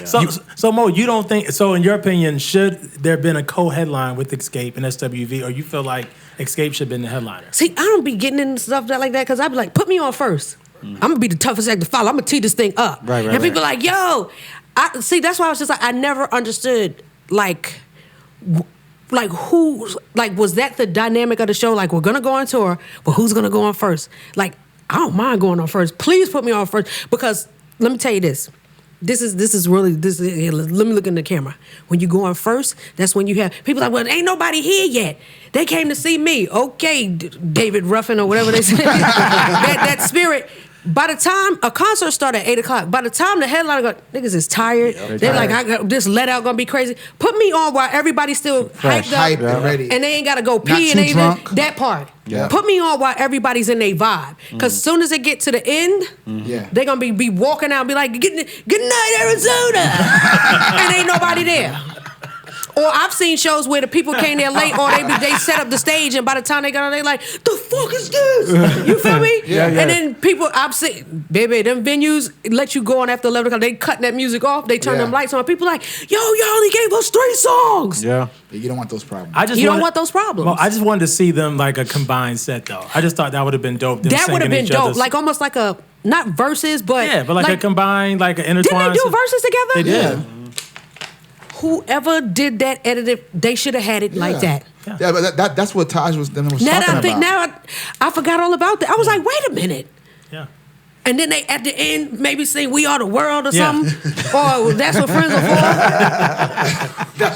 So Mo, you don't think so? In your opinion, should there have been a co-headline with Escape and SWV, or you feel like Escape should have been the headliner? See, I don't be getting into stuff like that because I be like, put me on first. I'm gonna be the toughest act to follow. I'm gonna tee this thing up. And people like, yo, see, that's why I was just like, I never understood like who, like, was that the dynamic of the show? Like, we're gonna go on tour, but who's gonna go on first? Like, I don't mind going on first. Please put me on first because let me tell you this. This is really let me look in the camera. When you go on first, that's when you have people like, well, ain't nobody here yet. They came to see me. Okay, David Ruffin or whatever they say. that spirit. By the time a concert started at 8 o'clock, by the time the headliner go, niggas is tired. They're like, I got this let out gonna be crazy. Put me on while everybody's still hyped up and ready, and they ain't gotta go pee and they even that part. Yeah. Put me on while everybody's in their vibe. Because as soon as it get to the end, they're going to be walking out and be like, good night, Arizona. And ain't nobody there. Or I've seen shows where the people came there late or they set up the stage and by the time they got on, they like, the fuck is this? You feel me? Yeah. And then people, I've seen, baby, them venues let you go on after 11 o'clock. They cut that music off. They turn them lights on. People like, yo, y'all only gave us 3 songs. Yeah. You don't want those problems. You don't want those problems. Well, I just wanted to see them like a combined set though. I just thought that would have been dope. That would have been dope. Like almost like a, not verses, but. Yeah, but like a combined, like an intertwined. Didn't they do verses together? They did. Yeah. Whoever did that edited, they should have had it like that. Yeah, but that's what Taj was talking about. Now I forgot all about that. I was like, wait a minute. Yeah. And then they, at the end, maybe sing We Are the World or something. Or That's What Friends Are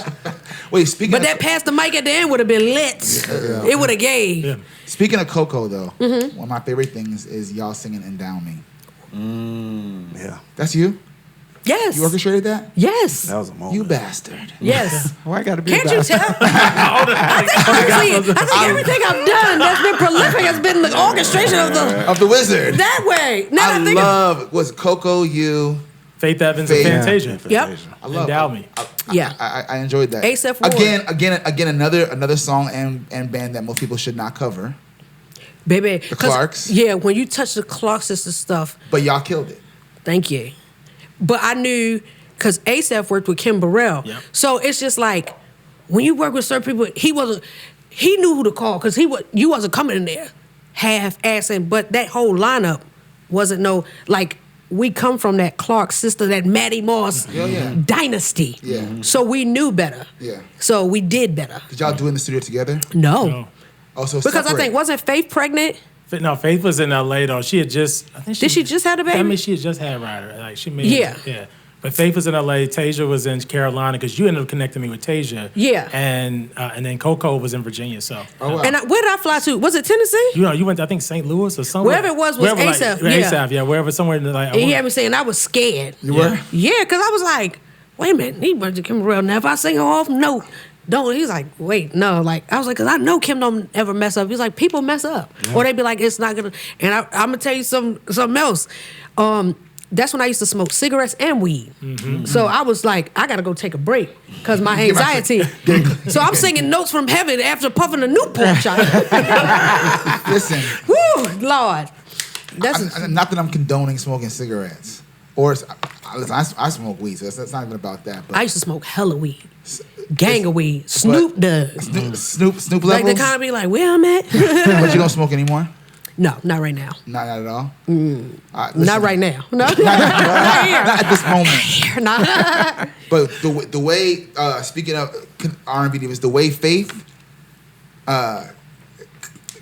For. Wait, speaking But that Pass the Mic at the end would have been lit. It would have gave. Yeah. Speaking of Coco, though, one of my favorite things is y'all singing Endow Me. Yeah. That's you? Yes. You orchestrated that? Yes. That was a moment. You bastard. Yes. Why I gotta be Can't a bastard? you tell? I think everything I've done that's been prolific has been the orchestration of the wizard. That way. Now I love was Coco, you, Faith Evans, and Fantasia. Yep. I love Endow Me. I enjoyed that. A$AP Rocky. Again, another song and band that most people should not cover. Baby. The Clarks. Yeah, when you touch the Clark sister stuff. But y'all killed it. Thank you. But I knew, because A$AP worked with Kim Burrell. Yep. So it's just like, when you work with certain people, he knew who to call, because you wasn't coming in there half-assing, but that whole lineup wasn't like, we come from that Clark sister, that Mattie Moss dynasty. Yeah. So we knew better. Yeah. So we did better. Did y'all do it in the studio together? No. Also because I think, wasn't Faith pregnant? No, Faith was in L.A. though. She had just, I think Did she just have a baby? I mean, she had just had Ryder. Like she made yeah. But Faith was in L.A. Tasia was in Carolina because you ended up connecting me with Tasia. Yeah. And then Coco was in Virginia. So. Oh, wow. And where did I fly to? Was it Tennessee? You went to, I think, St. Louis or somewhere. Wherever it was A$AP. A$AP, wherever somewhere. Like, and he had me saying I was scared. You were? Yeah, because I was like, wait a minute, he went to Kim Burrell. Now if I sing her off note, don't. He's like, wait, no. Like I was like, because I know Kim don't ever mess up. He's like, people mess up, or they be like, it's not gonna. And I'm gonna tell you something else. That's when I used to smoke cigarettes and weed. Mm-hmm. So I was like, I gotta go take a break because my anxiety. So I'm singing notes from heaven after puffing a Newport shot. Listen, woo, Lord. Not that I'm condoning smoking cigarettes, or I smoke weed, so it's not even about that. But I used to smoke hella weed. Gang of weed. Snoop does. Snoop levels? Like the kind of be like, where I'm at. But you don't smoke anymore? No, not right now. Not at all? Not right now. No. Not here. Not at this moment. Not here, nah. But the way, speaking of R&B Divas, the way Faith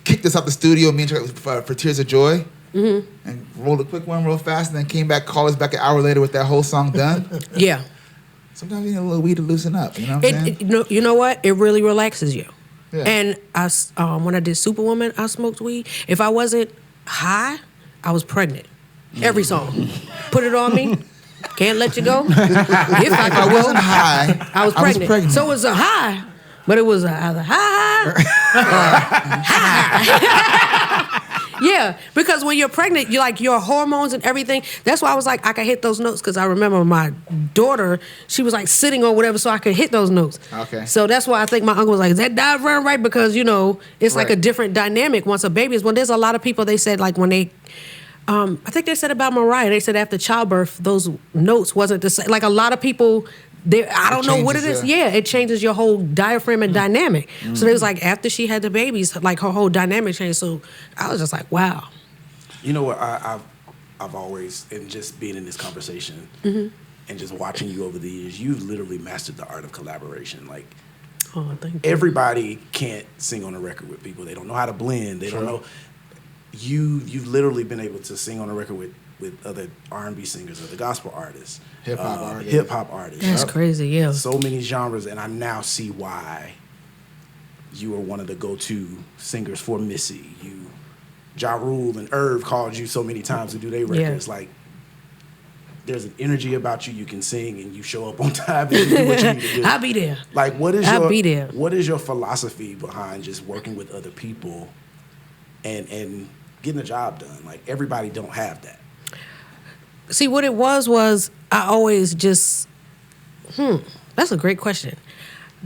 kicked us out the studio, me and Chuck, for Tears of Joy, and rolled a quick one real fast, and then came back, called us back an hour later with that whole song done. Yeah. Sometimes you need a little weed to loosen up. You know what I'm saying? You know what? It really relaxes you. Yeah. And when I did Superwoman, I smoked weed. If I wasn't high, I was pregnant. Every song. Put it on me. Can't let you go. If I wasn't high, I was pregnant. So it was a high, but it was either high or high. Yeah, because when you're pregnant, you like your hormones and everything. That's why I was like, I could hit those notes because I remember my daughter, she was like sitting on whatever, so I could hit those notes. Okay. So that's why I think my uncle was like, is that diaphragm right? Because, it's like a different dynamic once a baby is. When there's a lot of people, they said like when they I think they said about Mariah. They said after childbirth, those notes wasn't the same. Like a lot of people, I don't know what it is. Yeah, it changes your whole diaphragm and dynamic. So it was like after she had the babies, like her whole dynamic changed. So I was just like, wow. You know what? I've always, and just being in this conversation and just watching you over the years, you've literally mastered the art of collaboration. Like, Oh, thank you. everybody can't sing on a record with people. They don't know how to blend. They don't know. You've literally been able to sing on a record with other R&B singers, other gospel artists, hip hop artists. That's crazy, yeah. So many genres, and I now see why you are one of the go-to singers for Missy. Roux and Irv called you so many times to do their records. Yeah. Like, there's an energy about you. You can sing and you show up on time and you do what you need to do. I'll be there. Like, what is your philosophy behind just working with other people and getting the job done? Like, everybody don't have that. See, what it was I always just, that's a great question.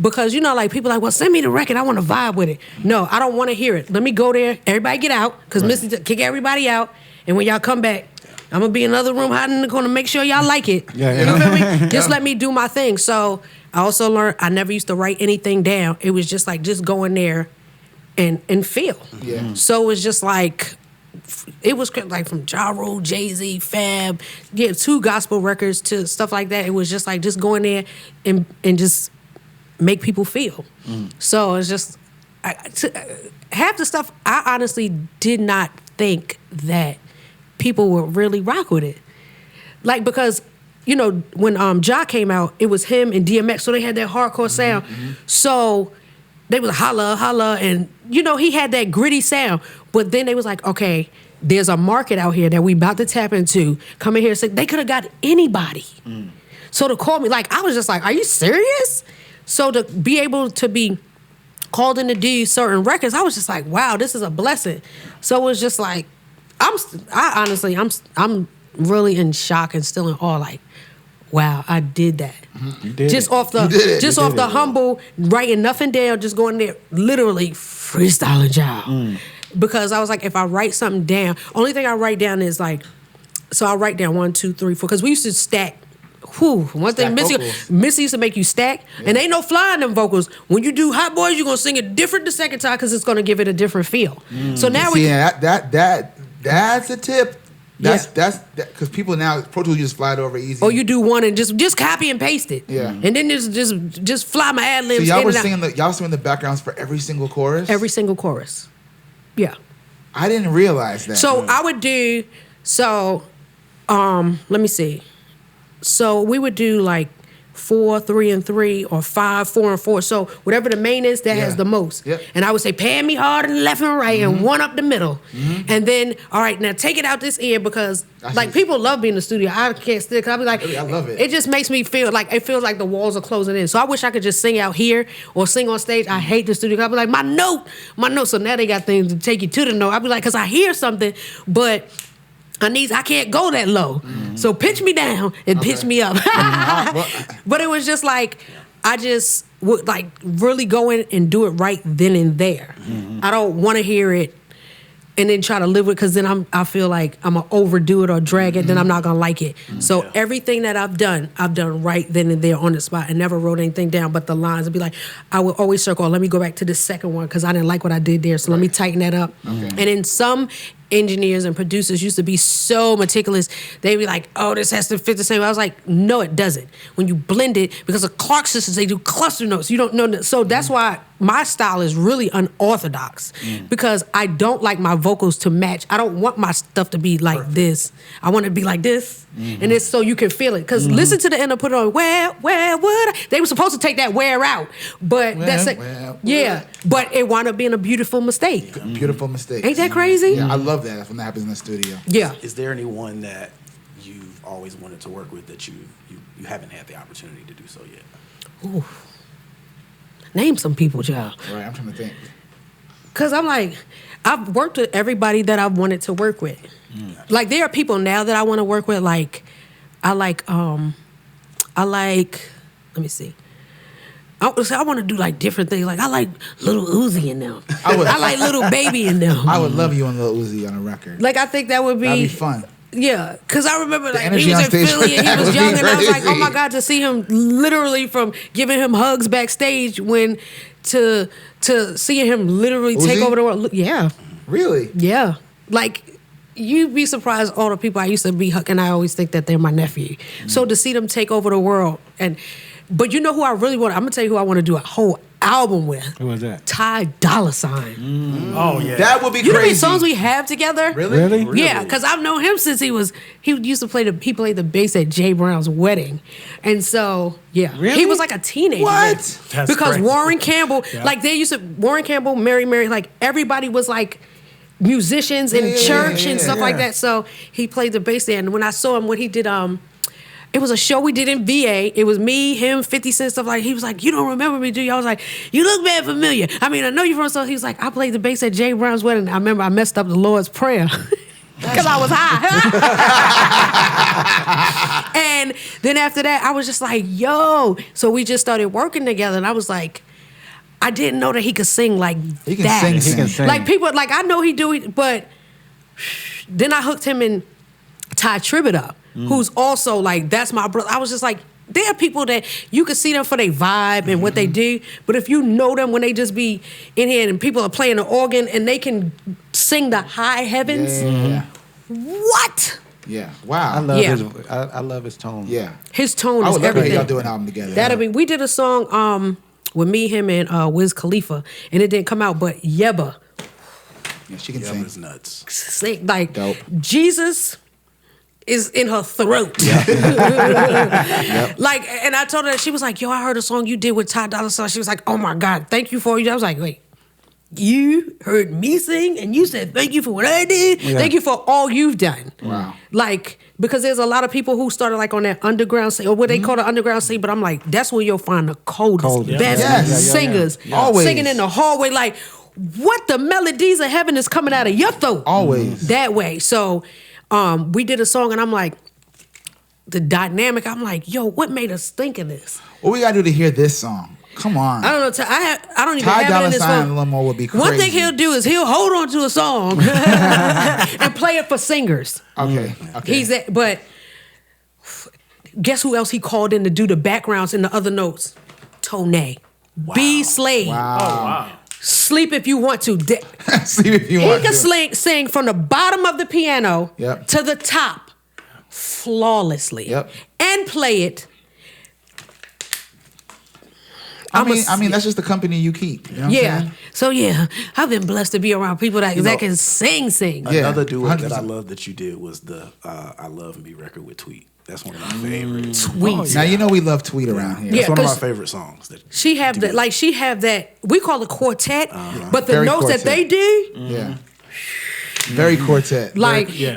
Because, like, people are like, well, send me the record. I want to vibe with it. No, I don't want to hear it. Let me go there. Everybody get out. Because Missy kick everybody out. And when y'all come back, I'm going to be in another room hiding in the corner, make sure y'all like it. Yeah. You feel me? Just let me do my thing. So I also learned I never used to write anything down. It was just like, just go in there and feel. Yeah. So it was just like, it was like from Roux, Jay-Z, Fab, 2 gospel records to stuff like that. It was just like, just go in there and just make people feel. So it's just, half the stuff, I honestly did not think that people would really rock with it. Like, because, when Ja came out, it was him and DMX, so they had that hardcore sound. So they was holla, holla, and, he had that gritty sound. But then they was like, okay, there's a market out here that we about to tap into. Come in here and say, they could have got anybody. So to call me, like, I was just like, are you serious? So to be able to be called in to do certain records, I was just like, wow, this is a blessing. So it was just like, I'm really in shock and still in awe. Like, wow, I did that. You did just it. off the, just off the humble, writing nothing down, just going there, literally freestyling job. Because I was like, if I write something down, only thing I write down is like, so I write down 1, 2, 3, 4, because we used to stack. One thing Missy used to make you stack, and ain't no flying them vocals. When you do Hot Boys, you're gonna sing it different the second time because it's gonna give it a different feel. So now that's a tip. That's because people now Pro Tools just fly it over easy. Or you do one and just copy and paste it. Yeah. And then just fly my ad libs. So y'all were singing the backgrounds for every single chorus. Every single chorus. Yeah. I didn't realize that. So I would do let me see. So we would do like 4, 3, and 3, or 5, 4, and 4. So whatever the main is, that has the most. Yep. And I would say, pan me hard and left and right, and one up the middle. And then, all right, now take it out this ear because people love being in the studio. I can't still, because I'll be like, I love it. It just makes me feel like, it feels like the walls are closing in. So I wish I could just sing out here or sing on stage. I hate the studio. I'll be like, my note. So now they got things to take you to the note. I'll be like, because I hear something, but I can't go that low. So pitch me down and pitch me up. But it was just like, I just would like really go in and do it right then and there. I don't want to hear it and then try to live with it, because then I feel like I'm going to overdo it or drag it, then I'm not going to like it. So everything that I've done right then and there on the spot, and never wrote anything down but the lines. It'd be like, I would always circle, let me go back to the second one because I didn't like what I did there, so let me tighten that up. And in some engineers and producers used to be so meticulous. They'd be like, oh, this has to fit the same. I was like, no, it doesn't. When you blend it, because of Clark sisters, they do cluster notes. You don't know that. So that's why my style is really unorthodox, because I don't like my vocals to match. I don't want my stuff to be like this. I want it to be like this. And it's so you can feel it. Because listen to the end of Put It On, where would I? They were supposed to take that where out. But that's it. Yeah. But it wound up being a beautiful mistake. Beautiful mistake. Ain't that crazy? Yeah, I love that when that happens in the studio. Yeah. Is there anyone that you've always wanted to work with that you haven't had the opportunity to do so yet? Ooh. Name some people, y'all. Right, I'm trying to think. Because I'm like, I've worked with everybody that I've wanted to work with. Like, there are people now that I want to work with. Like, let me see. I want to do like different things. Like I like Little Uzi in them. I like Little Baby in them. I would love you and Lil Uzi on a record. Like I think that would be. That'd be fun. Yeah, because I remember like energy he was on in stage Philly and he was would be young, and I was like, crazy. oh my God, to see him literally from giving him hugs backstage to seeing him literally take Uzi? over the world. Yeah, Really? yeah. Like you'd be surprised all the people I used to be hugging. I always think that they're my nephew. So to see them take over the world but you know who I really want? I'm gonna tell you who I want to do a whole album with. Who was that? Ty Dolla $ign. Oh yeah, That would be You know how many crazy. songs we have together? Really? Yeah, because I've known him since he used to he played the bass at Jay Brown's wedding. And so, yeah. Really? He was like a teenager. What? then. That's because crazy. Warren Campbell, like they used to, Warren Campbell, Mary, like everybody was like musicians in church and stuff like that. So he played the bass there. And when I saw him, when he did, it was a show we did in VA. It was me, him, 50 Cent, stuff like. He was like, "You don't remember me, do you?" I was like, "You look bad familiar." I mean, I know you from so. He was like, "I played the bass at Jay Brown's wedding." I remember I messed up the Lord's Prayer because I was high. And then after that, I was just like, "Yo!" So we just started working together, and I was like, I didn't know that he could sing like He can that. sing. He can sing. Like people, like I know he do it, but then I hooked him in Ty Tribbett up, who's also like, that's my brother. I was just like, there are people that you can see them for their vibe and what they do, but if you know them when they just be in here and people are playing the organ and they can sing the high heavens, Yeah. what? Yeah. Wow. I love his tone. Yeah. His tone I is would love to hear everything. y'all do an album together. That'll be. We did a song with me, him, and Wiz Khalifa, and it didn't come out, but Yebba Yeah, she can Yeah, sing. it's nuts. sing like Dope. Jesus is in her throat. Like, and I told her, she was like, "Yo, I heard a song you did with Ty Dolla $ign." She was like, "Oh my God, thank you for it." I was like, "Wait, you heard me sing and you said thank you for what I did? Yeah. Thank you for all you've done." Wow. Like, because there's a lot of people who started like on that underground scene, or what they call the underground scene, but I'm like, that's where you'll find the coldest, best Yes. singers Always. singing in the hallway. Like, what the melodies of heaven is coming out of your throat? Always. That way. So we did a song, and I'm like, the dynamic, I'm like, yo, what made us think of this? What we gotta do to hear this song? Come on. I don't know. I don't even Ty have it Dolla in this $ign phone. and Lil Mo would be One thing crazy. he'll do is he'll hold on to a song and play it for singers. Okay. Okay. He's that, but guess who else he called in to do the backgrounds and the other notes? Tone. B Slade. Wow. Oh wow. Sleep if you want to. See if you He want can to. sing from the bottom of the piano Yep. to the top flawlessly. Yep. And play it. I mean, that's just the company you keep. You know what I'm Yeah. saying? So yeah, I've been blessed to be around people that know, can sing. Yeah. Another duet that I 100%. love that you did was the I Love and Be record with Tweet. That's one of my favorites. Tweet. Now you know we love Tweet around here. Yeah. That's one of my 'cause favorite songs. That She have that, like she have that. We call it quartet, but the Very notes that they quartet. do, Yeah. Very quartet. like yeah.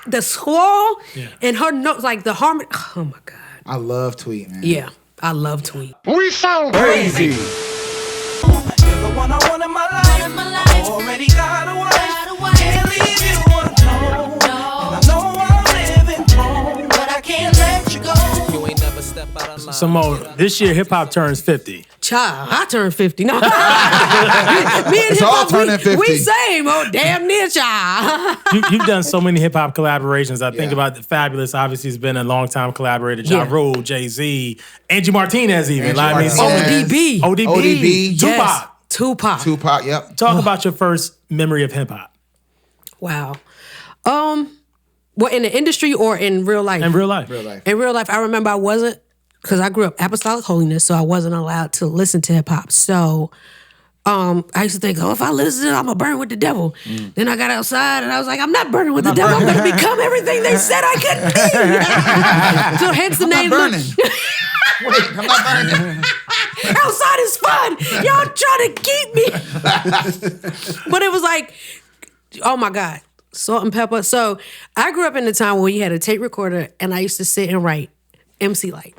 the squall Yeah. and her notes, like the harmony. Oh my God. I love Tweet, man. Yeah, I love Tweet. We sound crazy. You're the one I want in my life. Already got a wife. Can't leave you alone. And I know I'm living wrong, but I can't let you go. You ain't never step out of line. So Mo, this year hip hop turns 50. Child, I turned 50. No, me and It's hip all hop, turning 50. we same. Oh, damn near child. You've done so many hip hop collaborations. I think Yeah. about the Fabulous. Obviously, has been a long time collaborator. Ja Yeah. Rule, Jay-Z, Angie Martinez, even. Angie Like, I mean, so Martinez. many- ODB. ODB, Tupac. Yes, Tupac. Tupac, yep. Talk about your first memory of hip hop Wow. Well, in the industry or in real life? in real life. Real life. In real life, I remember I wasn't, because I grew up apostolic holiness, so I wasn't allowed to listen to hip hop. So I used to think, oh, if I listen, I'm going to burn with the devil. Then I got outside and I was like, I'm not burning with the devil. I'm going to become everything they said I couldn't be. So hence the I'm name. not burning. Wait, I'm not burning. Outside is fun. Y'all trying to keep me. But it was like, oh my God, salt and pepper. So I grew up in the time where you had a tape recorder and I used to sit and write MC Light.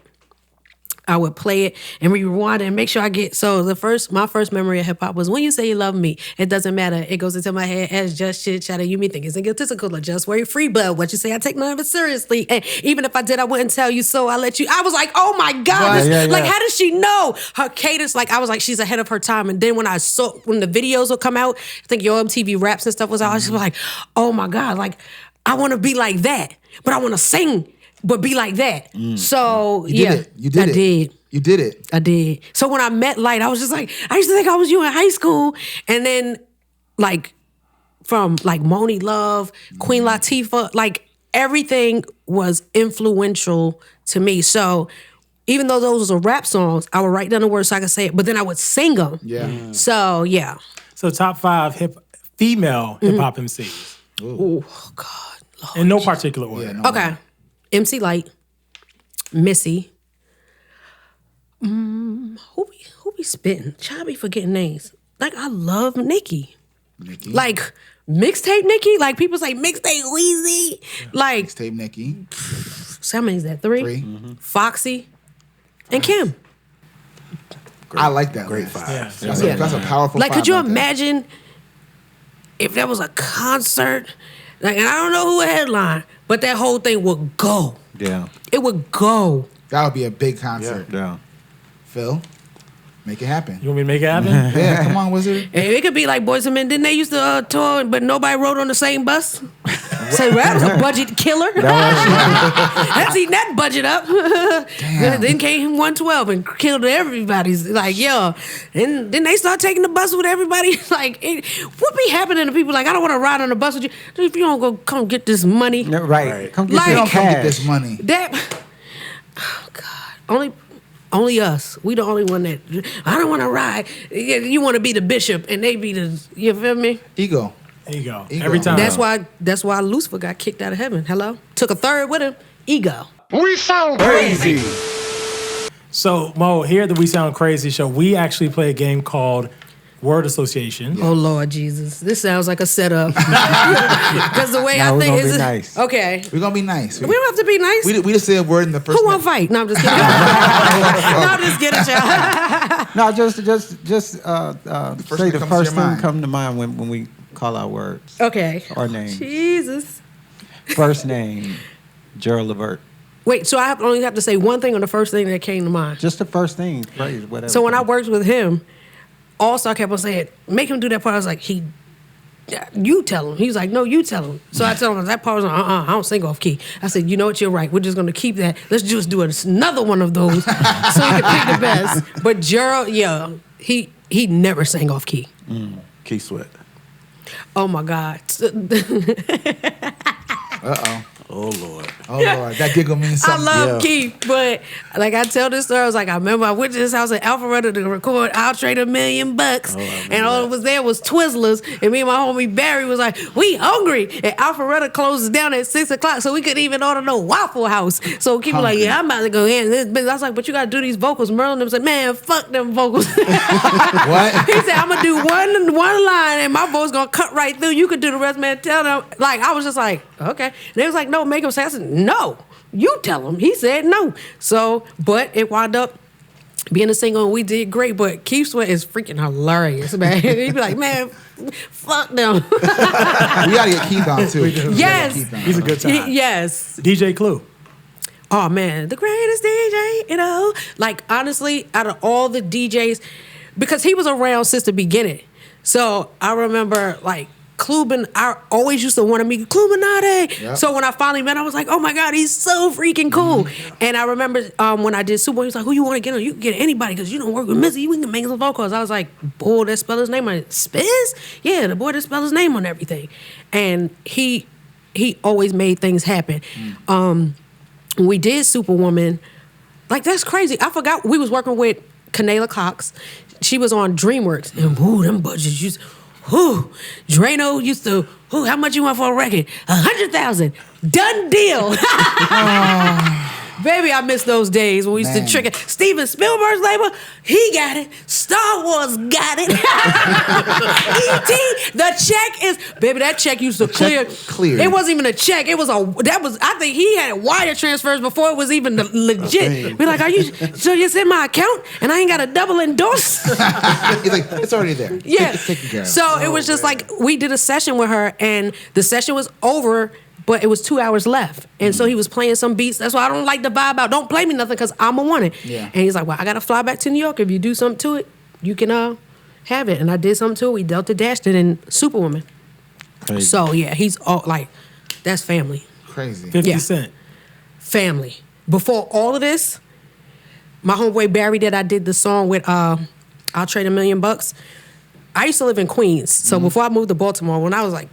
I would play it and rewind it and make sure I get. So my first memory of hip hop was when you say you love me, it doesn't matter. It goes into my head as just shit chatter. You me think it's egotistical or just worry free, but what you say, I take none of it seriously. And even if I did, I wouldn't tell you. So I let you. I was like, oh my god, like how does she know her cadence? Like I was like, she's ahead of her time. And then when the videos would come out, I think your MTV Raps and stuff was out. I was just like, oh my god, like I want to be like that, but I want to sing. But be like that. So You did it. You did it. I did. So when I met Light, I was just like, I used to think I was you in high school. And then like from like Moni Love, Queen Latifah, like everything was influential to me. So even though those were rap songs, I would write down the words so I could say it, but then I would sing them. Yeah. So yeah. So top 5 female hip hop MCs. Oh God. Lord. In no particular order. Yeah, no Okay. MC Light, Missy. Who be spitting? Child be forgetting names. Like I love Nicki. Like mixtape Nicki. Like people say mixtape Weezy. Like Mixtape Nicki. so how many is that? 3? Mm-hmm. Foxy and Kim. I like that. Great list. 5. Yeah. That's a powerful. Like, 5 could you right there. imagine if there was a concert? Like, and I don't know who would headline, but that whole thing would go. Yeah. It would go. That would be a big concert. Yeah. Phil, make it happen. You want me to make it happen? Yeah, come on, Wizard. And it could be like Boys and Men. Didn't they used to tour, but nobody rode on the same bus? So that was a budget killer. That's eating that budget up. Damn. Then came 112 and killed everybody's. Like, yeah. And then they start taking the bus with everybody. Like, what be happening to people? Like, I don't want to ride on the bus with you. If you don't go come get this money. Yeah, right. Come get Like- your Don't come get cash. this money. That, oh God, only us. We the only one that, I don't want to ride. You want to be the bishop and they be the, you feel me? Ego. There you go. Ego. Every time. That's why Lucifer got kicked out of heaven. Hello? Took a third with him. Ego. We sound crazy. So, Mo, here at the We Sound Crazy show, we actually play a game called Word Association. Oh Lord Jesus. This sounds like a setup. Because the way No, I we're think gonna is be nice. Okay. We're gonna be nice. We don't have to be nice. We just say a word in the first. Who want to fight? No, I'm just kidding. No, I'm just kidding, y'all. No, just say thing the comes to first your thing mind. come to mind when we call our words. Okay. Or names. Jesus. First name, Gerald Levert. Wait, so I only have to say one thing on the first thing that came to mind. Just the first thing, phrase, whatever. So when I worked with him, also I kept on saying, make him do that part. I was like, you tell him. He was like, no, you tell him. So I told him that part was I don't sing off key. I said, you know what, you're right. We're just gonna keep that. Let's just do another one of those so we can pick the best. But Gerald, yeah, he never sang off key. Keith Sweat. Oh my God. Oh Lord. Oh Lord, that giggle means I something. love Keith, but like I tell this story, I was like, I remember I went to his house in Alpharetta to record I'll Trade $1 Million, and all that was there was Twizzlers, and me and my homie Barry was like, we hungry, and Alpharetta closes down at 6 o'clock, so we couldn't even order no Waffle House. So Keith was like, yeah, I'm about to go in this business. I was like, but you gotta do these vocals. Merlin was like, man, fuck them vocals. What? He said, I'm gonna do one line, and my voice gonna cut right through. You could do the rest, man. Tell them. Like I was just like, okay. And they was like, no, make him say. I said, no, you tell him. He said no. So, but it wound up being a single, and we did great. But Keith Sweat is freaking hilarious, man. He'd be like, man, fuck them. We gotta get Keith on too. Yes. He's a good time. Yes. DJ Clue. Oh man, the greatest DJ, you know. Like honestly, out of all the DJs, because he was around since the beginning. So I remember like Clubin, I always used to want to meet Clubinati. Yep. So when I finally met him, I was like, oh my God, he's so freaking cool. And I remember when I did Super Bowl, he was like, who you want to get on? You can get anybody because you don't work with Missy. We can make some vocals. I was like, boy, that spell his name on it. Spiz? Yeah, the boy that spell his name on everything. And he always made things happen. When we did Superwoman, like that's crazy. I forgot we was working with Kanela Cox. She was on DreamWorks. And whoo, them budgets used Drano used to, how much you want for a record? 100,000. Done deal. Baby, I miss those days when we used to trick it. Steven Spielberg's label, he got it. Star Wars got it. E.T., the check is, baby, that check used to clear. It wasn't even a check. It was I think he had wire transfers before it was even legit. Be like, so it's in my account and I ain't got a double endorse? He's like, it's already there. Yeah. It's taken care of. So it was just like, we did a session with her and the session was over, but it was 2 hours left. And so he was playing some beats. That's why I don't like the vibe out. Don't play me nothing because I'm going to want it. Yeah. And he's like, well, I got to fly back to New York. If you do something to it, you can have it. And I did something to it. We Delta Dashed it in Superwoman. Crazy. So, yeah, he's all like, that's family. Crazy. 50 Cent. Family. Before all of this, my homeboy Barry that I did the song with, I'll Trade $1 Million. I used to live in Queens. So before I moved to Baltimore, when I was like,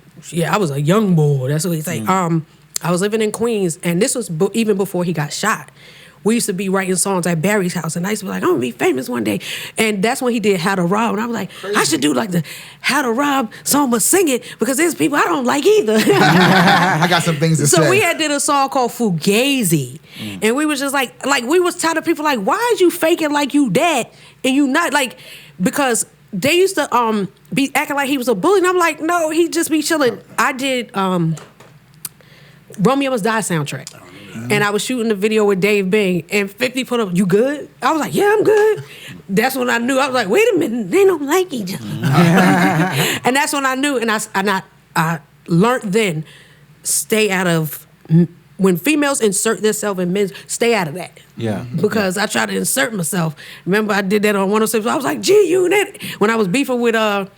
I was a young boy. That's what he say. I was living in Queens, and this was even before he got shot. We used to be writing songs at Barry's house, and I used to be like, I'm gonna be famous one day. And that's when he did How to Rob, and I was like, I should do like the How to Rob song, but sing it because there's people I don't like either. I got some things to say. So we had did a song called Fugazi, and we was just like we was tired of people like, why is you faking like you dead and you not like, because they used to be acting like he was a bully, and I'm like, no, he just be chilling. I did Romeo Must Die soundtrack. And I was shooting the video with Dave Bing, and 50 put up, you good? I was like, yeah, I'm good. That's when I knew. I was like, wait a minute, they don't like each other. And that's when I knew, and I learned then, stay out of, when females insert themselves in men's, stay out of that. Yeah. Because I tried to insert myself. Remember, I did that on 106. I was like, G-Unit, when I was beefing with Murder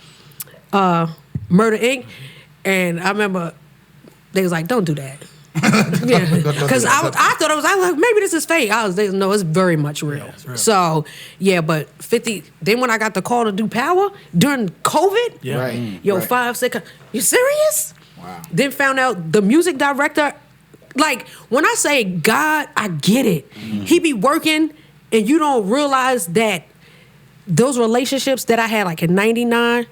Inc., and I remember they was like, don't do that. Yeah, because I thought it was. I was like, maybe this is fake. No, it's very much real. Yeah, it's real. So yeah, but 50. Then when I got the call to do Power during COVID, Yeah. Right. yo, Right. 5 6. You serious? Wow. Then found out the music director. Like when I say God, I get it. He be working, and you don't realize that those relationships that I had, like in '99.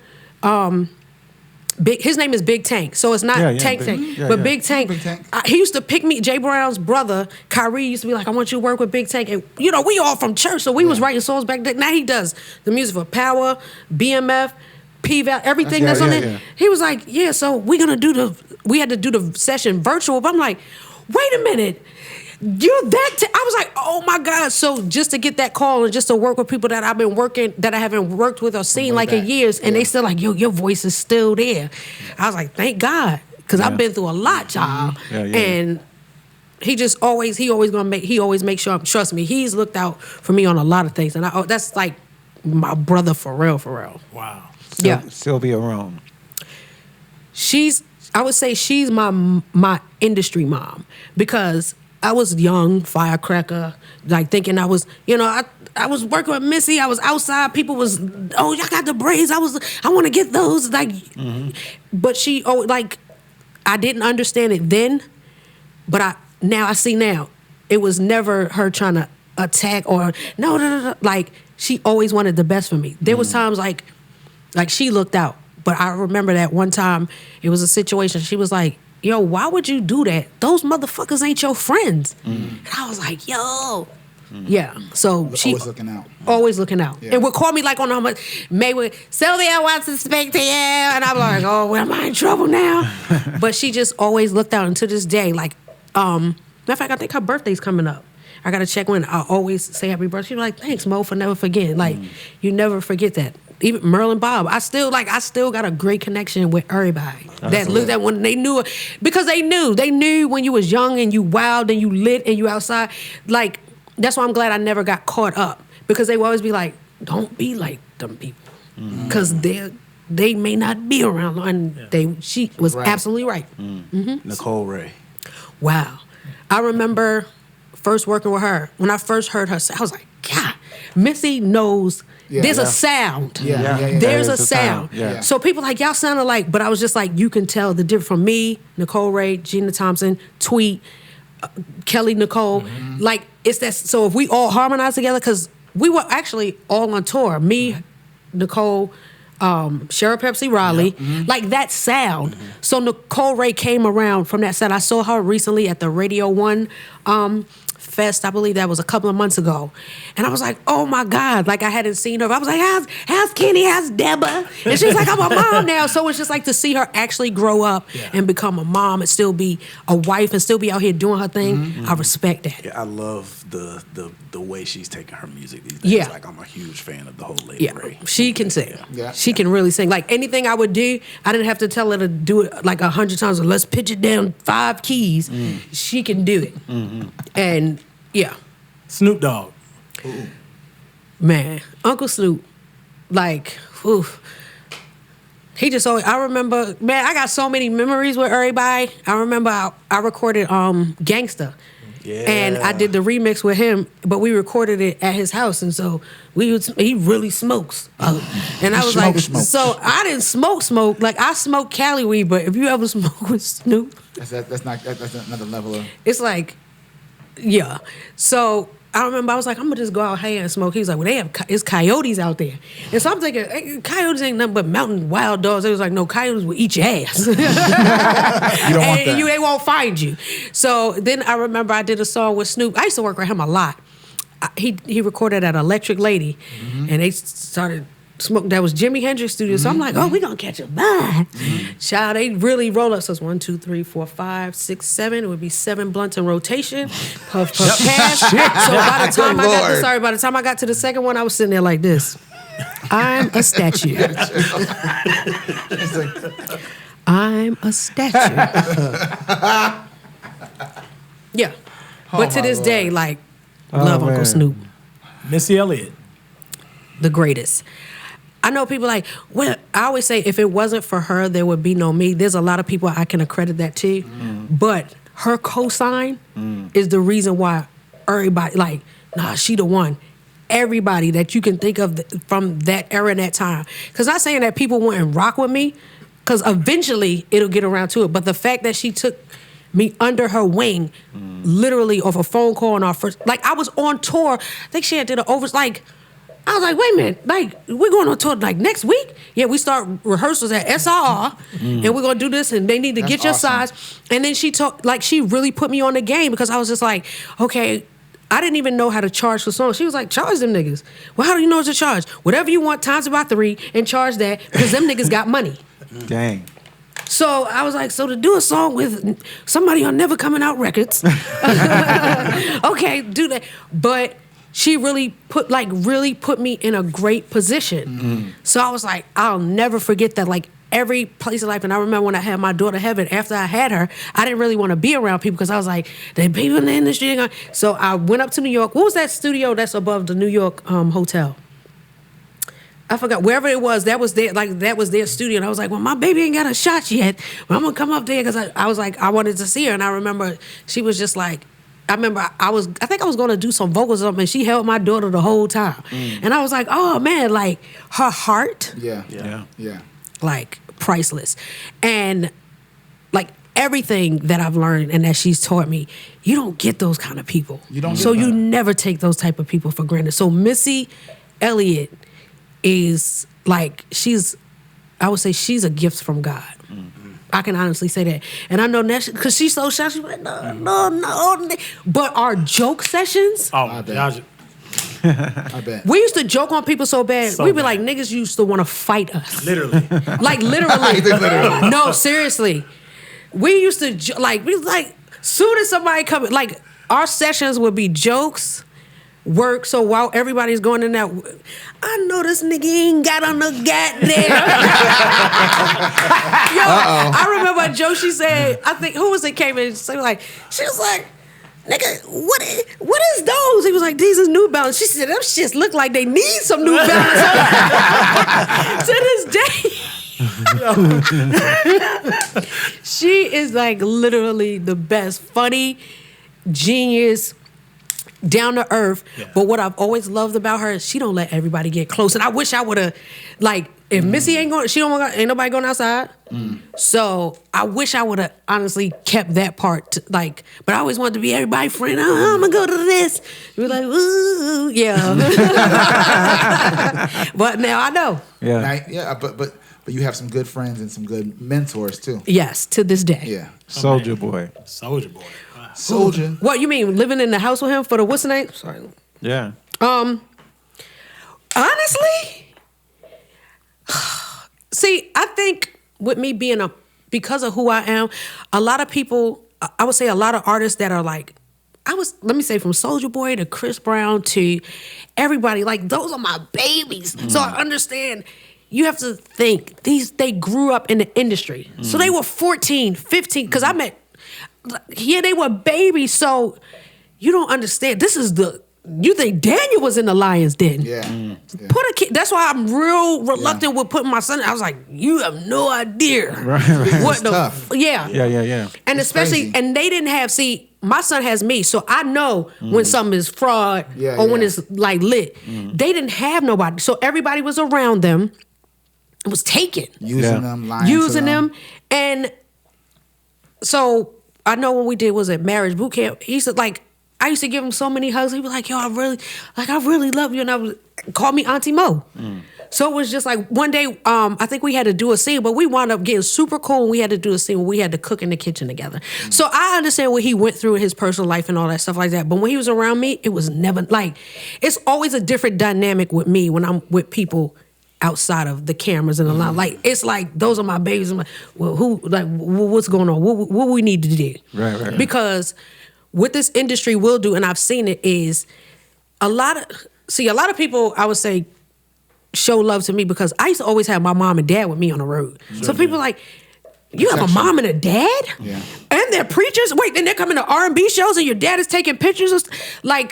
His name is Big Tank, so it's not Tank Big- Tank, yeah, but yeah. Big Tank. Big Tank. He used to pick me. Jay Brown's brother, Kyrie, used to be like, "I want you to work with Big Tank," and we all from church, so we was writing songs back then. Now he does the music for Power, BMF, P-Val, everything that's on it. yeah. He was like, "Yeah, so we had to do the session virtual." But I'm like, "Wait a minute." You're that I was like, oh my God. So just to get that call and just to work with people that I haven't worked with or seen like in years, and they still like, yo, your voice is still there. I was like, thank God. Because I've been through a lot, y'all. Yeah. And he always makes sure, trust me, he's looked out for me on a lot of things. And that's like my brother for real, for real. Wow. Yeah. Sylvia Rome. I would say she's my industry mom, because I was young, firecracker, like thinking I was, I was working with Missy. I was outside. People was, oh, y'all got the braids. I want to get those. Like, but I didn't understand it then, but now I see now. It was never her trying to attack or no. Like, she always wanted the best for me. There was times like she looked out, but I remember that one time it was a situation. She was like, yo, why would you do that? Those motherfuckers ain't your friends. And I was like, yo. Yeah. So she Always looking out. Always looking out. Yeah. And would call me like on how much Maywood, Sylvia wants to speak to you. And I'm like, oh, well, am I in trouble now? But she just always looked out. And to this day, like, matter of fact, I think her birthday's coming up. I got to check when. I always say happy birthday. She's like, thanks, Mo, for never forgetting. Like, you never forget that. Even Merlin Bob, I still got a great connection with everybody that looked at when they knew it, because they knew when you was young and you wild and you lit and you outside. Like, that's why I'm glad I never got caught up, because they would always be like, don't be like them people, because they may not be around. And she was absolutely right. Nicole Ray. Wow, I remember first working with her. When I first heard her, I was like, God, Missy knows. There's a sound. Yeah. There's a sound. Yeah. So people like, y'all sound alike, but I was just like, you can tell the difference from me, Nicole Ray, Gina Thompson, Tweet, Kelly Nicole. Like, it's that. So if we all harmonize together, because we were actually all on tour, me, Nicole, Cheryl Pepsi Riley, like that sound. So Nicole Ray came around from that sound. I saw her recently at the Radio 1 Fest. I believe that was a couple of months ago. And I was like, oh my God, like I hadn't seen her. I was like, how's Kenny, how's Deborah? And she's like, I'm a mom now. So it's just like to see her actually grow up and become a mom and still be a wife and still be out here doing her thing. I respect that. Yeah, I love the way she's taking her music these days. Yeah. Like, I'm a huge fan of the whole Lady Ray. She can sing. Yeah. She can really sing. Like anything I would do, I didn't have to tell her to do it like 100 times. Or let's pitch it down 5 keys. She can do it. And yeah. Snoop Dogg. Man, Uncle Snoop, like, oof. He just always, I remember, man, I got so many memories with everybody. I remember I recorded Gangsta. Yeah. And I did the remix with him, but we recorded it at his house. And so he really smokes. And I was like, so I didn't smoke. Like I smoke Cali weed, but if you ever smoke with Snoop. That's another level of. It's like, yeah. So I remember I was like, I'm gonna just go out here and smoke. He was like, well, it's coyotes out there. And so I'm thinking, hey, coyotes ain't nothing but mountain wild dogs. They was like, no, coyotes will eat your ass. You don't want that. They won't find you. So then I remember I did a song with Snoop. I used to work with him a lot. He recorded at Electric Lady, and they started smoking. That was Jimi Hendrix studio. So I'm like, oh, we gonna catch a vibe. Child, they really roll up. So it's 1, 2, 3, 4, 5, 6, 7. It would be 7 blunts in rotation. Puff, puff, pass. So by the time I got to the second one, I was sitting there like this. I'm a statue. I'm a statue. Yeah. But to this day, like, love Uncle Snoop. Missy Elliott. The greatest. I know people like, well, I always say if it wasn't for her, there would be no me. There's a lot of people I can accredit that to. But her cosign is the reason why everybody, like, nah, she the one. Everybody that you can think of from that era and that time. Because not saying that people wouldn't rock with me, because eventually it'll get around to it. But the fact that she took me under her wing, literally off a phone call on our first, like I was on tour. I think she had did an like, I was like, wait a minute, like we're going on tour like next week? Yeah, we start rehearsals at SRR, and we're gonna do this, and they need to get your size. And then she she really put me on the game because I was just like, okay, I didn't even know how to charge for songs. She was like, charge them niggas. Well, how do you know what to charge? Whatever you want times about 3 and charge that because them niggas got money. Dang. So I was like, so to do a song with somebody on Never Coming Out Records, okay, do that. But she really put me in a great position. So I was like, I'll never forget that. Like every place of life, and I remember when I had my daughter Heaven. After I had her, I didn't really want to be around people because I was like, the people in the industry. So I went up to New York. What was that studio that's above the New York hotel? I forgot, wherever it was, that was their studio. And I was like, well, my baby ain't got a shot yet. But I'm going to come up there because I was like, I wanted to see her. And I remember she was just like, I think I was going to do some vocals or something. And she held my daughter the whole time. And I was like, oh, man, like her heart. Yeah. Like priceless. And like everything that I've learned and that she's taught me, you don't get those kind of people. You never take those type of people for granted. So Missy Elliott is like, I would say she's a gift from God. I can honestly say that. And I know that because she's so shy, she's like, no. But our joke sessions. Oh, I bet. We used to joke on people so bad. We'd be like, niggas used to want to fight us. Literally. Like, literally. No, seriously. We used to, soon as somebody come, like, our sessions would be jokes, work. So while everybody's going in that, I know this nigga ain't got on no goddamn. Yo, I remember a joke she said, I think, who was it came in? She was like, nigga, what is those? He was like, these is New Balance. She said, them shits look like they need some New Balance. To this day. She is like literally the best, funny, genius, down to earth. Yeah. But what I've always loved about her is she don't let everybody get close. And I wish I would have, like, if Missy ain't going, ain't nobody going outside. So I wish I would have honestly kept that part, but I always wanted to be everybody's friend. Oh, I'm gonna go to this. You're like, ooh, yeah. But now I know. Yeah. But you have some good friends and some good mentors too. Yes, to this day. Yeah. Soldier Boy. Soldier Boy. Wow. Soldier. What you mean, living in the house with him for the what's the name? Sorry. Yeah. Honestly, see, I think with me being because of who I am, a lot of people, I would say a lot of artists that are like, let me say from Soulja Boy to Chris Brown to everybody, like those are my babies. So I understand. You have to think, they grew up in the industry. So they were 14, 15, because they were babies, so you don't understand. You think Daniel was in the Lion's Den. Yeah. Put a kid, that's why I'm real reluctant with putting my son, I was like, you have no idea. Right. What the, tough. Yeah. Yeah. And It's especially, crazy. and they didn't have, my son has me, so I know when something is fraud or when it's like lit. They didn't have nobody, so everybody was around them. It was taken. Using them, lying to Using them. And so I know when we did, was it Marriage Boot Camp? He said, like, I used to give him so many hugs. He was like, yo, I really love you. And call me Auntie Mo. So it was just like one day, I think we had to do a scene, but we wound up getting super cool and we had to do a scene where we had to cook in the kitchen together. So I understand what he went through in his personal life and all that stuff like that. But when he was around me, it was never like, it's always a different dynamic with me when I'm with people outside of the cameras and the line. Like, it's like, those are my babies. I'm like, well, what's going on? What we need to do? Right. Because what this industry will do, and I've seen it, is a lot of people, I would say, show love to me because I used to always have my mom and dad with me on the road. So people are like, you have a mom and a dad? Yeah. And they're preachers? Wait, then they're coming to R&B shows and your dad is taking pictures?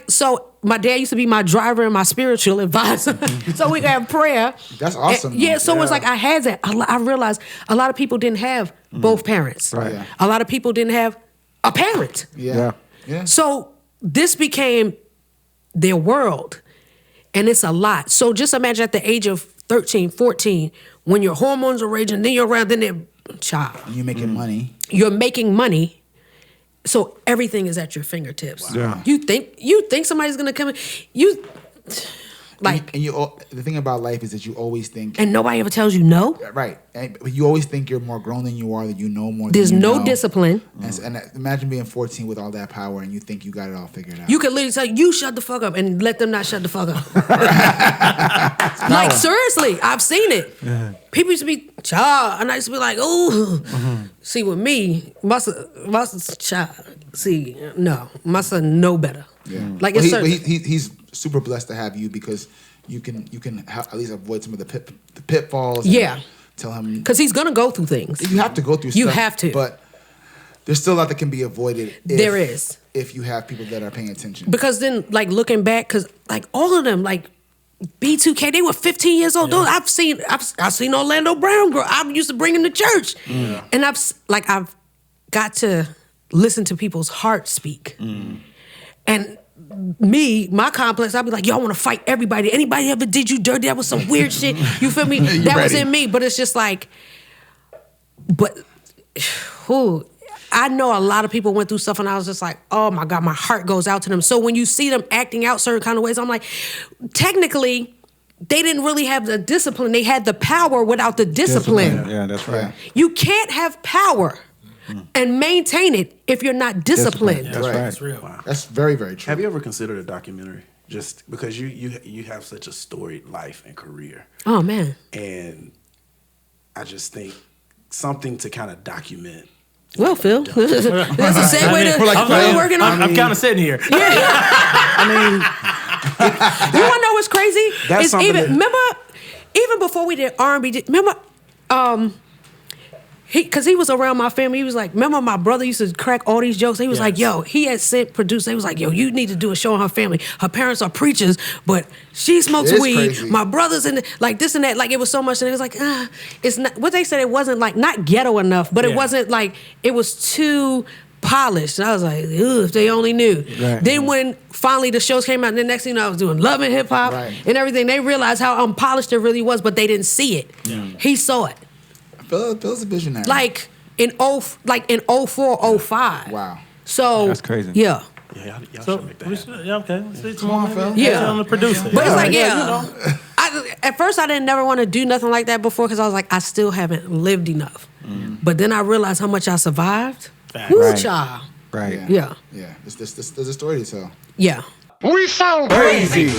So my dad used to be my driver and my spiritual advisor. So we have prayer. That's awesome. And, so it's like I had that. I realized a lot of people didn't have both parents. Right. Yeah. A lot of people didn't have a parent. Yeah. So this became their world. And it's a lot. So just imagine at the age of 13, 14, when your hormones are raging, then you're around, then they're child. And you're making money. You're making money. So everything is at your fingertips. Wow. You think somebody's gonna come in, like, and the thing about life is that you always think, and nobody ever tells you no. right? And you always think you're more grown than you are, that you know more. There's than you no know. discipline. And imagine being 14 with all that power, and you think you got it all figured out. You could literally say, you shut the fuck up and let them not shut the fuck up. Like, seriously, I've seen it. Yeah. People used to be, child, and I used to be like, ooh. See, with me, my son, child, see, no, my son know better. Yeah. Like, well, it's he's super blessed to have you because you can at least avoid some of the pitfalls. Yeah. And tell him, because he's gonna go through things. You have to go through. You stuff, have to. But there's still a lot that can be avoided. There is. If you have people that are paying attention. Because then, like, looking back, because like all of them, like B2K, they were 15 years old. Yeah. I've seen Orlando Brown grow. I used to bring him to church, and I've got to listen to people's heart speak, and my complex, I'd be like, yo, I want to fight everybody. Anybody ever did you dirty? That was some weird shit. You feel me? That was in me. But it's just like, I know a lot of people went through stuff and I was just like, oh my God, my heart goes out to them. So when you see them acting out certain kind of ways, I'm like, technically, they didn't really have the discipline. They had the power without the discipline. Yeah, that's right. You can't have power and maintain it if you're not disciplined. That's right. That's real. Wow. That's very, very true. Have you ever considered a documentary? Just because you have such a storied life and career. Oh, man. And I just think something to kind of document. Well, Phil, that's a segue to I'm working on. I'm kind of sitting here. I mean, You want to know what's crazy? That's It's something even that- remember, even before we did R&B. Remember, because he was around my family. He was like, remember my brother used to crack all these jokes. He was like, yo, he had sent producer. He was like, yo, you need to do a show on her family. Her parents are preachers, but she smokes It is weed. crazy. My brother's in like this and that. Like it was so much, and it was like, it's not. What they said, it wasn't like not ghetto enough, but it wasn't like it was too polished. And I was like, ugh, if they only knew. Right. Then when finally the shows came out, and the next thing you know, I was doing Love and Hip Hop and everything. They realized how unpolished it really was, but they didn't see it. Yeah. He saw it. Phil's a visionary. Like in 04, 05. Wow. So That's crazy. Yeah. yeah, y'all So should make that we happen. should, yeah, okay. See, Come on, Phil. Yeah. I'm the producer. But it's like, Yeah. at first I didn't never want to do nothing like that before because I was like, I still haven't lived enough. But then I realized how much I survived. Facts. Woo, Right. child. Right. Yeah. Yeah. There's a story to tell. Yeah. We sound crazy.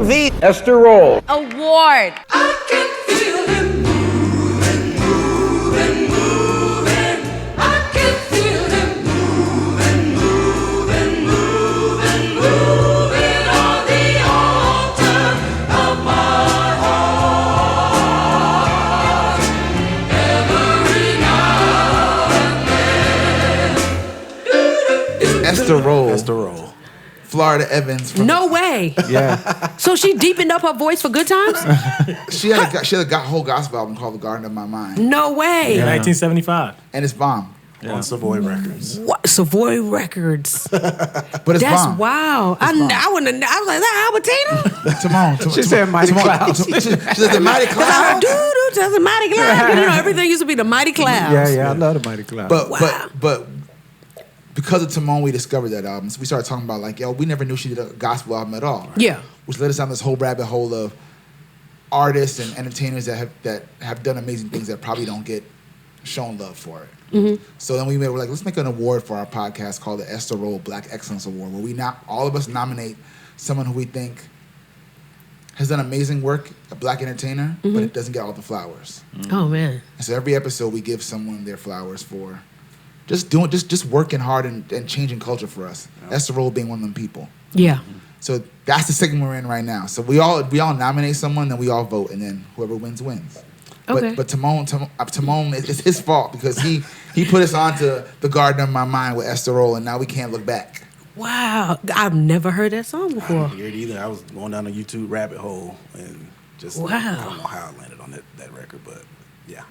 The Esther Roll Award. I can feel him moving, moving, moving. I can feel him moving, moving, moving, moving on the altar of my heart. Every now and then. It's Esther Roll. Esther Roll. Florida Evans. From No way. Yeah. So she deepened up her voice for Good Times? She had a whole gospel album called The Garden of My Mind. No way. In 1975. And it's bomb. On Savoy Records. What? Savoy Records. But it's That's bomb. wow. I wouldn't. I was like, that Albertina? She said Mighty Clouds. She said the Mighty Because I heard, Clouds. dude, that's the Mighty Clouds. You know, everything used to be the Mighty Clouds. Yeah, I love the Mighty Cloud. But because of Tamone, we discovered that album. So we started talking about like, yo, we never knew she did a gospel album at all. Yeah. Which led us down this whole rabbit hole of artists and entertainers that have done amazing things that probably don't get shown love for it. Mm-hmm. So then we're like, let's make an award for our podcast called the Esther Roll Black Excellence Award, where all of us nominate someone who we think has done amazing work, a black entertainer, but it doesn't get all the flowers. Oh, man. And so every episode we give someone their flowers for just working hard and changing culture for us. Esther Roll being one of them people. Yeah. So that's the segment we're in right now. So we all nominate someone, then we all vote, and then whoever wins wins. Okay. But Tamone, it's his fault because he put us onto The Garden of My Mind with Esther Roll, and now we can't look back. Wow. I've never heard that song I before. didn't hear it either. I was going down a YouTube rabbit hole and just Wow. I don't know how I landed on that record, but yeah.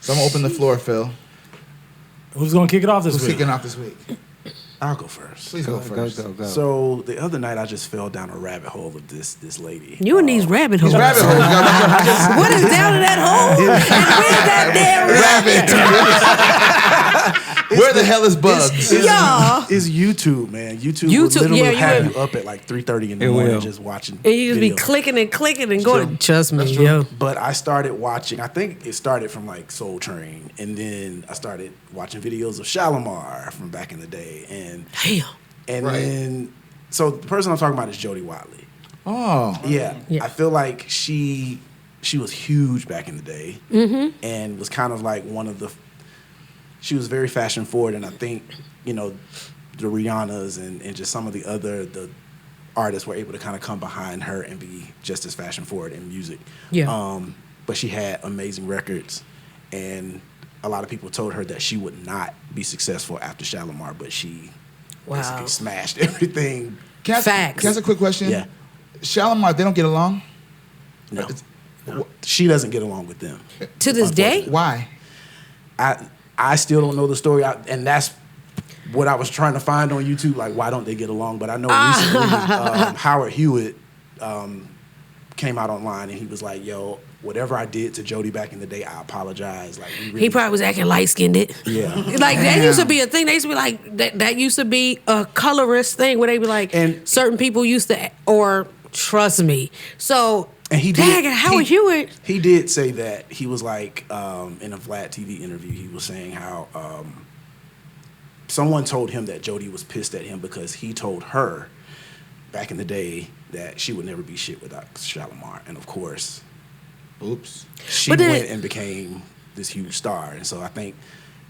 So I'm gonna open the floor, Phil. Who's going to kick it off this Who's week? kicking off this week? I'll go first. Please go first. Go. So the other night I just fell down a rabbit hole of this lady. You in these rabbit holes. Rabbit hole. What is down in that hole? And where's that damn rabbit? Where the hell is Bugs? Yeah. It's YouTube, man. YouTube will YouTube, literally yeah, you have will. you up at like 3:30 in the It morning will. just watching. And you just be videos. clicking and clicking and going. true. Trust me, That's true. yo. But I started watching. I think it started from like Soul Train, and then I started watching videos of Shalimar from back in the day, and Damn. Right. then so the person I'm talking about is Jody Watley. Oh. Yeah, Yeah. I feel like she was huge back in the day, and was kind of like one of the. She was very fashion forward, and I think the Rihannas and just some of the artists were able to kind of come behind her and be just as fashion forward in music. Yeah. But she had amazing records, and a lot of people told her that she would not be successful after Shalimar, but she basically smashed everything. Can I Facts. ask a quick question? Yeah. Shalimar, they don't get along? No, she doesn't get along with them. To this day? Why? I still don't know the story, and that's what I was trying to find on YouTube. Like, why don't they get along? But I know recently Howard Hewitt came out online and he was like, "Yo, whatever I did to Jody back in the day, I apologize." Like, He probably was acting light skinned. Yeah. Like that used to be a thing. They used to be like that used to be a colorist thing where they be like, And- certain people used to, or trust me. So And he did. dang, Howard Hewitt. He did say that. He was like, in a Vlad TV interview, he was saying how someone told him that Jody was pissed at him because he told her back in the day that she would never be shit without Shalimar. And of course, Oops. she But then- went and became this huge star. And so I think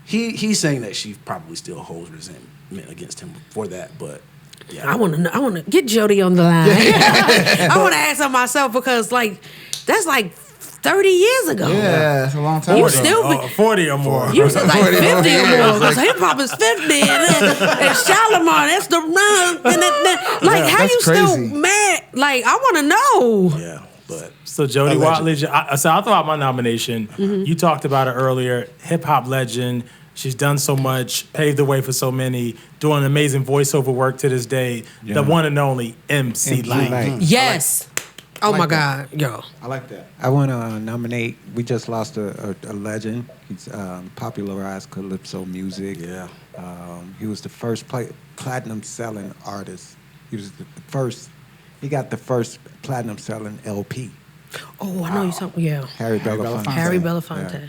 he's saying that she probably still holds resentment against him for that. But yeah, I want to get Jody on the line. I want to ask her myself because like that's like 30 years ago. Yeah, that's a long time You ago. still 40 or more. You was like 50 or more Yeah. because hip hop is 50 and Shalimar, that's the run. Like, how that's you still crazy. mad? Like, I want to know. yeah, but So Jody Allegedly. Watley, so I thought about my nomination. You talked about it earlier. Hip hop legend. She's done so much, paved the way for so many, doing amazing voiceover work to this day. The one and only MC Light. Yes. Oh like my that. God, yo. I like that. I want to nominate. We just lost a legend. He's popularized calypso music. Yeah. He was the first platinum selling artist. He was the first. He got the first platinum selling LP. Oh, I know you're talking. Yeah. Harry Belafonte. Harry Belafonte. Yeah.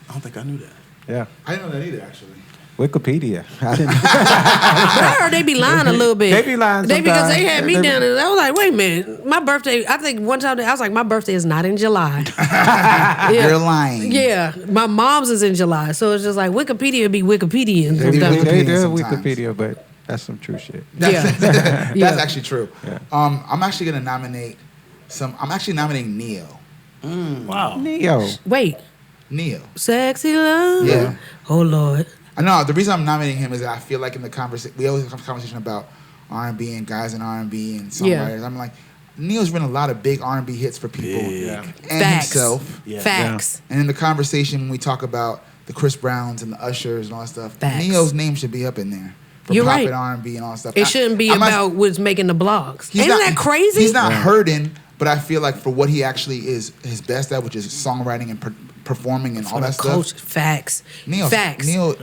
I don't think I knew that. Yeah. I didn't know that either, actually. Wikipedia. I didn't. I heard they be lying a little bit. They be lying Because sometimes. they had me down there. I was like, wait a minute. My birthday, I think one time I was like, my birthday is not in July. Yeah. You're lying. Yeah. My mom's is in July. So it's just like Wikipedia be Wikipedian. They be sometimes. Wikipedia. They're sometimes. Wikipedia, but that's some true shit. Yeah. That's actually true. Yeah. I'm actually gonna nominate I'm actually nominating Neo. Wow. Neo. Wait. Neo. Sexy love? Yeah. Oh, Lord. I know the reason I'm nominating him is that I feel like in the conversation we always have a conversation about R&B and guys in R&B and songwriters. Yeah. I'm like, Neo's written a lot of big R&B hits for people Big. and Facts. himself. Yeah. Facts. And in the conversation when we talk about the Chris Browns and the Ushers and all that stuff, Facts. Neo's name should be up in there for You're pop right. and R&B and all that stuff. It shouldn't be I'm not- about what's making the blogs. he's Isn't not- that crazy? He's not hurting, but I feel like for what he actually is his best at, which is songwriting and performing and all that stuff. Culture. Facts. Facts. Neil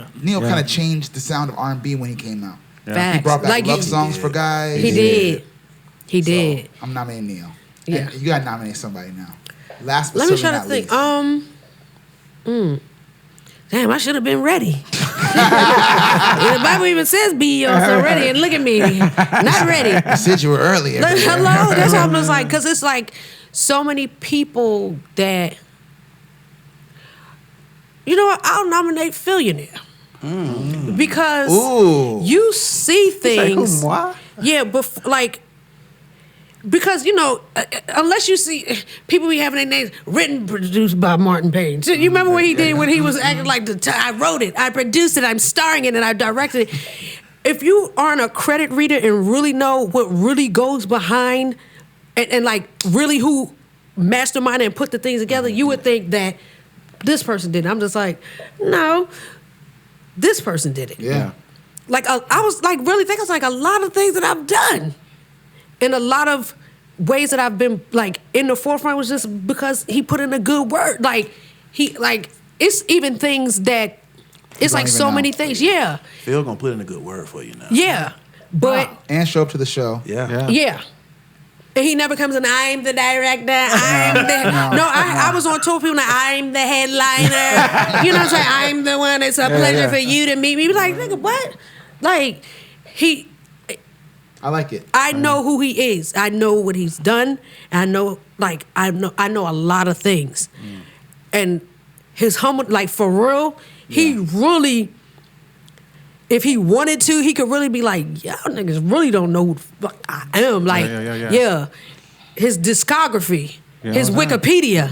kind of changed the sound of R&B when he came out. Facts. He brought back Like love you- songs for guys. He did. He So, did. I'm nominating Neil. Yeah. And you gotta nominate somebody now. Last but Let me certainly try to not think. least. Damn, I should have been ready. The Bible even says be yourself ready, and look at me, not ready. I said you were early. Look, hello, that's what I'm just like, because it's like so many people that, you know what, I'll nominate Phillionaire. Because Ooh. you see things. Moi? Yeah, but like, because you know, unless you see people be having their names written, produced by Martin Payne. So you remember what he did when he was acting like I wrote it, I produced it, I'm starring in it, I directed it. If you aren't a credit reader and really know what really goes behind, and like really who masterminded and put the things together, you would think that this person did it. I'm just like, no, this person did it. Yeah. Like I was like really thinking, it's like a lot of things that I've done, in a lot of ways that I've been like in the forefront was just because he put in a good word. Like it's even things that it's don't like even so know. many things. Yeah, Phil gonna put in a good word for you now. yeah, but And show up to the show. Yeah. yeah. And he never comes in, I'm the director, I'm the... No, I was on tour with people like, I'm the headliner. You know what I'm saying? I'm the one, it's a pleasure for you to meet me. Be like, nigga, what? Like, I like it. I know who he is. I know what he's done. And I know, like, I know a lot of things. And his humble, like, for real, he really... If he wanted to, he could really be like, y'all niggas really don't know who the fuck I am. Like, yeah. His discography, his Wikipedia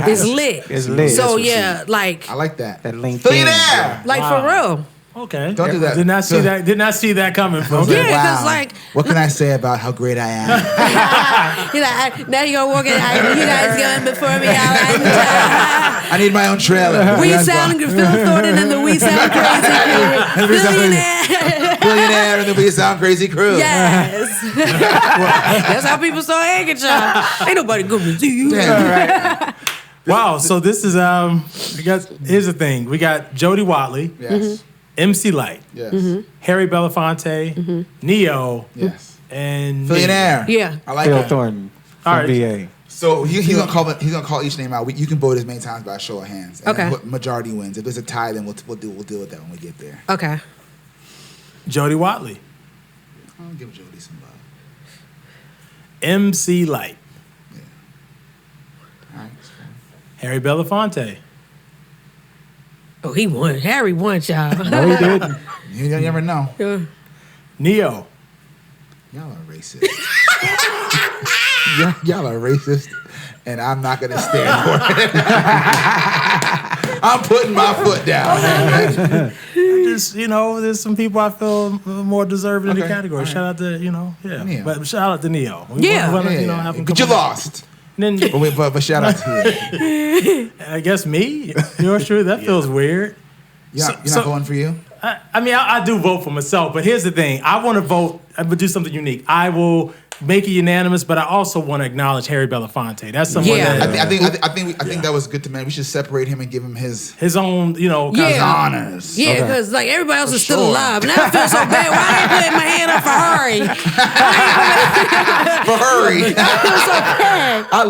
is lit. It's lit. So, That's yeah, like, I like that. That LinkedIn. Phillionaire! like for real. Okay. Don't do that. Did not see that. Did not see that coming from. Yeah, because, like, what can I say about how great I am? he's like, now you gonna walk in, you guys going before me. I need my own trailer. We sound, Phil Thornton and the We Sound Crazy Crew. Billionaire and the We Sound Crazy Crew. Yes. That's how people saw Handkerchief. Ain't nobody good to see you. Damn, right. Wow. So this is here's the thing. We got Jody Watley, Yes. MC Light, Yes. Harry Belafonte, Neo, Yes. and Billionaire. Yeah. I like Phil that. Thornton All from right. VA. So he's gonna call each name out. You can vote as many times by a show of hands. And Okay. then majority wins. If there's a tie, then we'll deal with that when we get there. Okay. Jody Watley, I'll give Jody some love. MC Light, All right. Harry Belafonte, Oh, he won. Harry won, y'all. No, he didn't. You never know. Neo, Y'all are racist. y'all are racist, and I'm not gonna stand for it. I'm putting my foot down. just there's some people I feel more deserving in the Okay, category. all right. Shout out to Neo. but shout out to Neo. Yeah. Have him But come you on. lost. And then But shout out to you. I guess me. Yours true. That feels weird. You're So- not going for you? I mean, I do vote for myself, but here's the thing. I want to vote. I would do something unique. I will make it unanimous, but I also want to acknowledge Harry Belafonte. That's someone that I think that was good to man. We should separate him and give him his own, his honors. Yeah, because like everybody else is still alive. Now I feel so bad. Why I ain't putting my hand up for Harry? For Harry. I feel so bad. I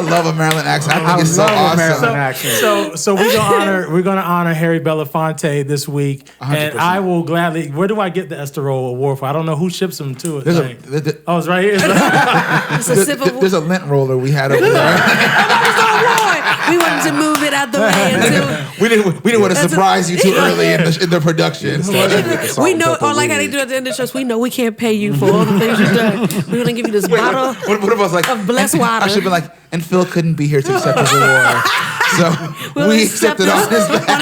love a Maryland accent. I think it's so awesome. So we're gonna honor Harry Belafonte this week, 100%. and I will gladly. Where do I get the Esther Roll Award for? I don't know who ships them to it. It's right here. There's a lint roller we had over there. We wanted to move it out the way until we didn't want to surprise you too early in the production. We know, or like how they do at the end of the show, we know we can't pay you for all the things you've done. We're gonna give you this bottle what if I was like, of blessed water. I should be like, and Phil couldn't be here to accept his award, so we accepted on his behalf.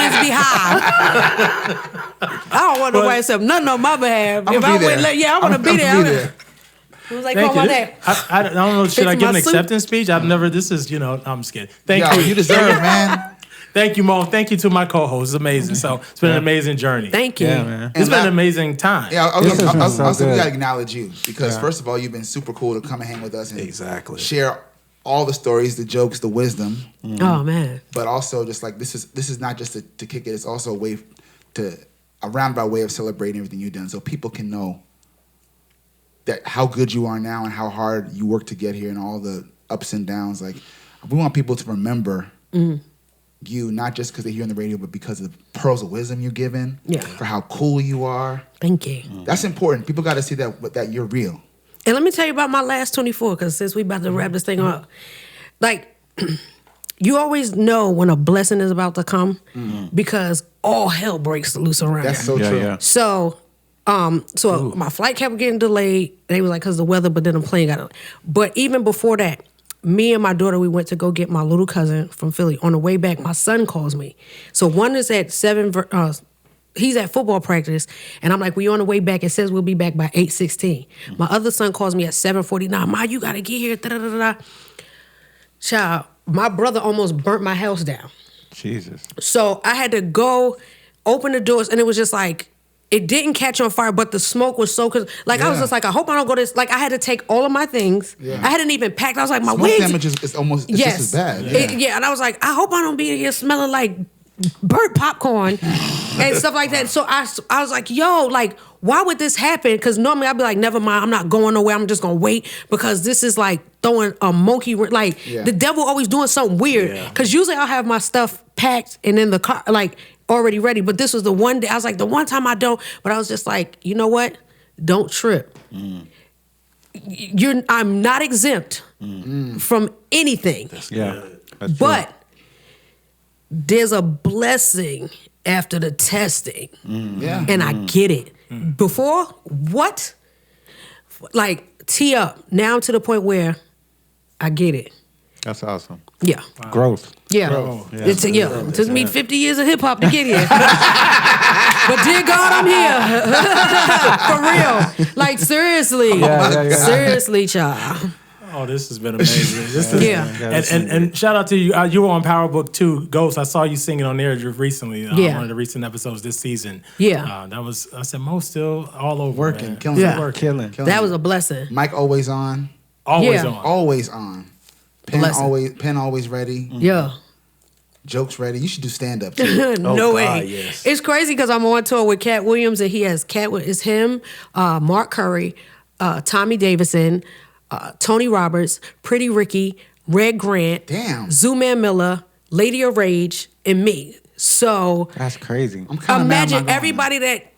I don't want nobody to accept nothing on my behalf. I'm gonna be there. I want to be there. It was like, Thank call you. my name. I don't know. Should I give an my suit. acceptance speech? I'm scared. Thank you. You deserve it, man. Thank you, Mo. Thank you to my co-host. It's amazing. So it's been an amazing journey. Thank you. Yeah, man. It's been an amazing time. Yeah, I was so we good. gotta acknowledge you because first of all, you've been super cool to come and hang with us and share all the stories, the jokes, the wisdom. Oh man. But also just like this is not just to kick it, it's also a roundabout way of celebrating everything you've done so people can know that how good you are now and how hard you work to get here and all the ups and downs. Like we want people to remember you, not just because they hear on the radio, but because of the pearls of wisdom you're given, for how cool you are. Thank you. That's important. People got to see that you're real. And let me tell you about my last 24, because since we about to wrap this thing up, like, you always know when a blessing is about to come because all hell breaks loose around. That's so true. Yeah. So, my flight kept getting delayed. They was like, because of the weather, but then the plane got delayed. But even before that, me and my daughter, we went to go get my little cousin from Philly. On the way back, my son calls me. So one is at 7, he's at football practice, and I'm like, we on the way back. It says we'll be back by 8:16. My other son calls me at 7:49. Ma, you gotta get here. Da-da-da-da. Child, my brother almost burnt my house down. Jesus. So I had to go open the doors, and it was just like, it didn't catch on fire, but the smoke was so, I was just like, I hope I don't go this. Like, I had to take all of my things. Yeah. I hadn't even packed. I was like, my smoke wigs. damage is almost just as bad. Yeah. And I was like, I hope I don't be in here smelling like burnt popcorn and stuff like that. So I was like, yo, like, why would this happen? Because normally I'd be like, never mind, I'm not going nowhere. I'm just going to wait because this is like throwing a monkey. Like, the devil always doing something weird. Because usually I'll have my stuff packed and in the car, like, already ready. But this was the one day, I was like, the one time I don't. But I was just like, you know what? Don't trip. I'm not exempt from anything. That's true. But there's a blessing after the testing. And I get it. Before, what? Like, tee up. Now to the point where I get it. That's awesome. Yeah. Wow. Growth. Yeah. Growth. It took me 50 years of hip hop to get here. But dear God, I'm here. For real. Like, seriously. Seriously, child. Oh, this has been amazing. And shout out to you. You were on Power Book 2, Ghost. I saw you singing on there recently. One of the recent episodes this season. Yeah. I said, Mo's still all over. Working, man. killing. That was a blessing. Mike always on. Always on. Pen always ready. Yeah. Jokes ready. You should do stand up too. No way. Yes. It's crazy because I'm on tour with Cat Williams and he has it's him, Mark Curry, Tommy Davidson, Tony Roberts, Pretty Ricki, Red Grant, Zooman Miller, Lady of Rage, and me. So that's crazy. Imagine everybody that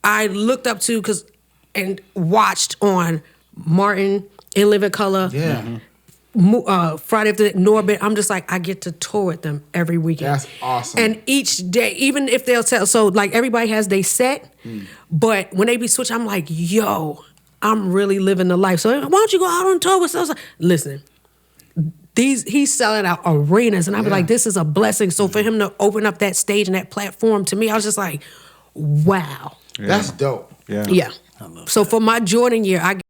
I looked up to and watched on Martin, In Living Color. Yeah. Friday After Norbit, I'm just like, I get to tour with them every weekend. That's awesome. And each day, even if they'll tell, so like everybody has their set, but when they be switching, I'm like, yo, I'm really living the life. So why don't you go out on tour with us? Listen, he's selling out arenas, and I be like, this is a blessing. So for him to open up that stage and that platform, to me, I was just like, wow. That's dope. Yeah. So for my Jordan year, I